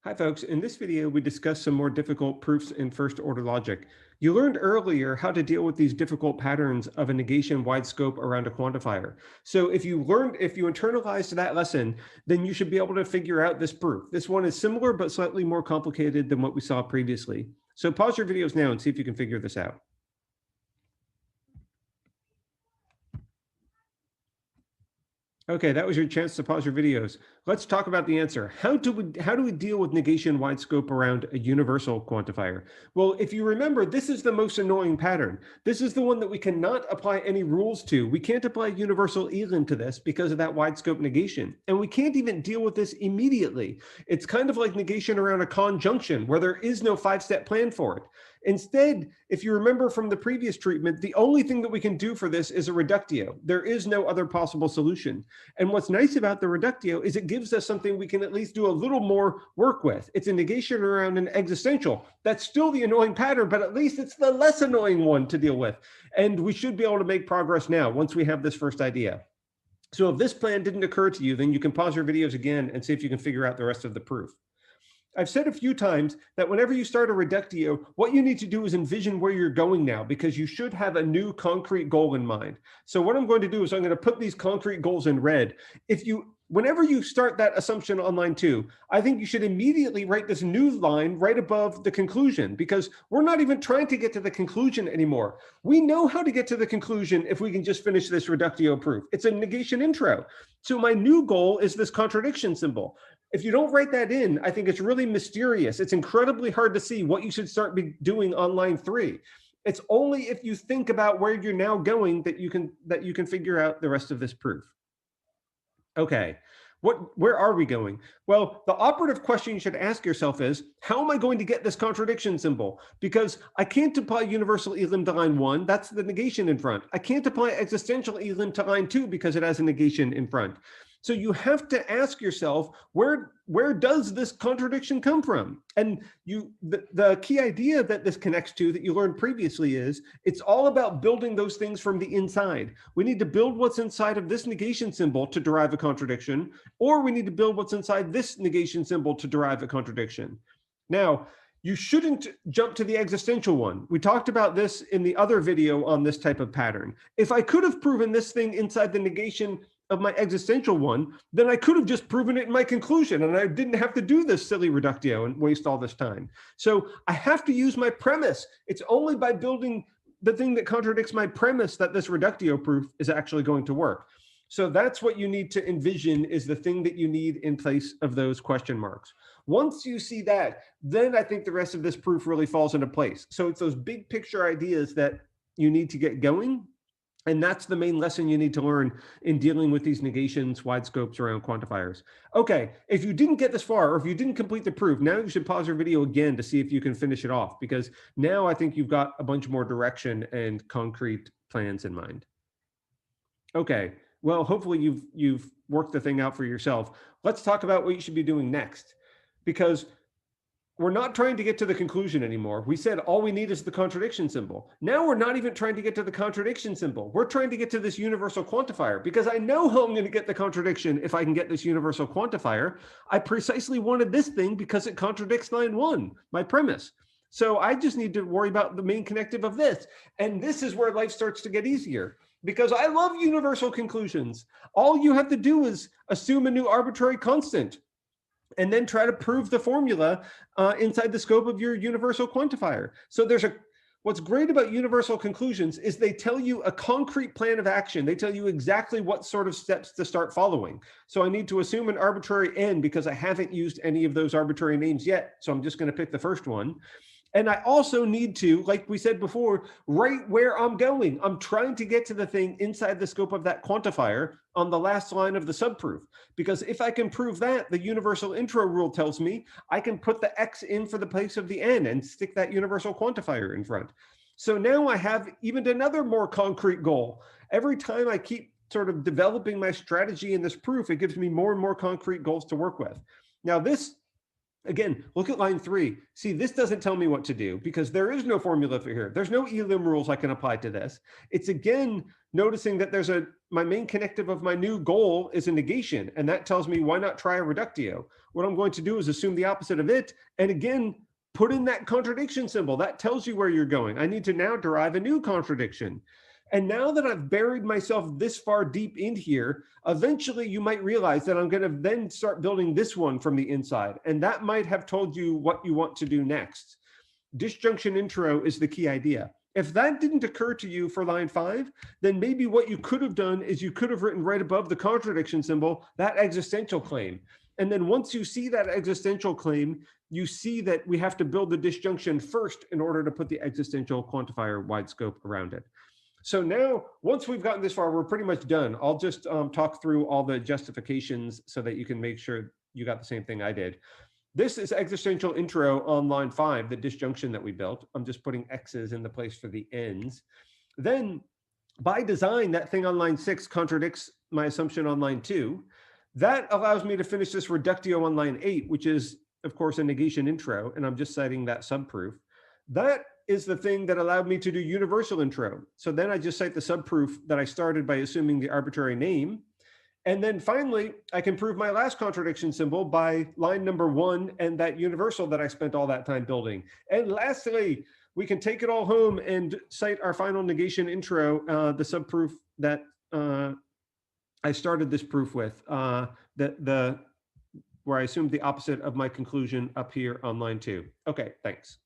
Hi folks, in this video we discuss some more difficult proofs in first order logic. You learned earlier how to deal with these difficult patterns of a negation wide scope around a quantifier. So if you internalized that lesson, then you should be able to figure out this proof. This one is similar but slightly more complicated than what we saw previously. So pause your videos now and see if you can figure this out. Okay, that was your chance to pause your videos. Let's talk about the answer. How do we deal with negation wide scope around a universal quantifier? Well, if you remember, this is the most annoying pattern. This is the one that we cannot apply any rules to. We can't apply universal elim to this because of that wide scope negation. And we can't even deal with this immediately. It's kind of like negation around a conjunction where there is no 5-step plan for it. Instead, if you remember from the previous treatment, the only thing that we can do for this is a reductio. There is no other possible solution. And what's nice about the reductio is it gives us something we can at least do a little more work with. It's a negation around an existential. That's still the annoying pattern, but at least it's the less annoying one to deal with. And we should be able to make progress now once we have this first idea. So if this plan didn't occur to you, then you can pause your videos again and see if you can figure out the rest of the proof. I've said a few times that whenever you start a reductio, what you need to do is envision where you're going now, because you should have a new concrete goal in mind. So what I'm going to do is I'm going to put these concrete goals in red. Whenever you start that assumption on line 2, I think you should immediately write this new line right above the conclusion, because we're not even trying to get to the conclusion anymore. We know how to get to the conclusion if we can just finish this reductio proof. It's a negation intro. So my new goal is this contradiction symbol. If you don't write that in, I think it's really mysterious. It's incredibly hard to see what you should start doing on line 3. It's only if you think about where you're now going that you can figure out the rest of this proof. Okay, where are we going? Well, the operative question you should ask yourself is, how am I going to get this contradiction symbol? Because I can't apply universal elim to line 1, that's the negation in front. I can't apply existential elim to line 2 because it has a negation in front. So you have to ask yourself, where does this contradiction come from? And the key idea that this connects to that you learned previously is it's all about building those things from the inside. We need to build what's inside of this negation symbol to derive a contradiction, or we need to build what's inside this negation symbol to derive a contradiction. Now, you shouldn't jump to the existential one. We talked about this in the other video on this type of pattern. If I could have proven this thing inside the negation of my existential one, then I could have just proven it in my conclusion and I didn't have to do this silly reductio and waste all this time. So I have to use my premise. It's only by building the thing that contradicts my premise that this reductio proof is actually going to work. So that's what you need to envision is the thing that you need in place of those question marks. Once you see that, then I think the rest of this proof really falls into place. So it's those big picture ideas that you need to get going. And that's the main lesson you need to learn in dealing with these negations, wide scopes around quantifiers. Okay, if you didn't get this far, or if you didn't complete the proof, now you should pause your video again to see if you can finish it off, because now I think you've got a bunch more direction and concrete plans in mind. Okay, well, hopefully you've worked the thing out for yourself. Let's talk about what you should be doing next, because we're not trying to get to the conclusion anymore. We said all we need is the contradiction symbol. Now we're not even trying to get to the contradiction symbol. We're trying to get to this universal quantifier, because I know how I'm going to get the contradiction if I can get this universal quantifier. I precisely wanted this thing because it contradicts line 1, my premise. So I just need to worry about the main connective of this. And this is where life starts to get easier, because I love universal conclusions. All you have to do is assume a new arbitrary constant and then try to prove the formula inside the scope of your universal quantifier. So what's great about universal conclusions is they tell you a concrete plan of action. They tell you exactly what sort of steps to start following. So I need to assume an arbitrary n because I haven't used any of those arbitrary names yet. So I'm just going to pick the first one. And I also need to, like we said before, write where I'm going. I'm trying to get to the thing inside the scope of that quantifier on the last line of the subproof. Because if I can prove that, the universal intro rule tells me I can put the x in for the place of the n and stick that universal quantifier in front. So now I have even another more concrete goal. Every time I keep sort of developing my strategy in this proof, it gives me more and more concrete goals to work with. Now this Again, look at line 3. See, this doesn't tell me what to do because there is no formula for here. There's no elim rules I can apply to this. It's again noticing that there's my main connective of my new goal is a negation, and that tells me why not try a reductio. What I'm going to do is assume the opposite of it, and again, put in that contradiction symbol. That tells you where you're going. I need to now derive a new contradiction. And now that I've buried myself this far deep in here, eventually you might realize that I'm going to then start building this one from the inside. And that might have told you what you want to do next. Disjunction intro is the key idea. If that didn't occur to you for line 5, then maybe what you could have done is you could have written right above the contradiction symbol, that existential claim. And then once you see that existential claim, you see that we have to build the disjunction first in order to put the existential quantifier wide scope around it. So now, once we've gotten this far, we're pretty much done. I'll just talk through all the justifications so that you can make sure you got the same thing I did. This is existential intro on line 5, the disjunction that we built. I'm just putting X's in the place for the N's. Then by design, that thing on line 6 contradicts my assumption on line 2. That allows me to finish this reductio on line 8, which is, of course, a negation intro, and I'm just citing that subproof. That is the thing that allowed me to do universal intro. So then I just cite the subproof that I started by assuming the arbitrary name. And then finally, I can prove my last contradiction symbol by line number 1 and that universal that I spent all that time building. And lastly, we can take it all home and cite our final negation intro, the subproof that I started this proof with, where I assumed the opposite of my conclusion up here on line 2. Okay, thanks.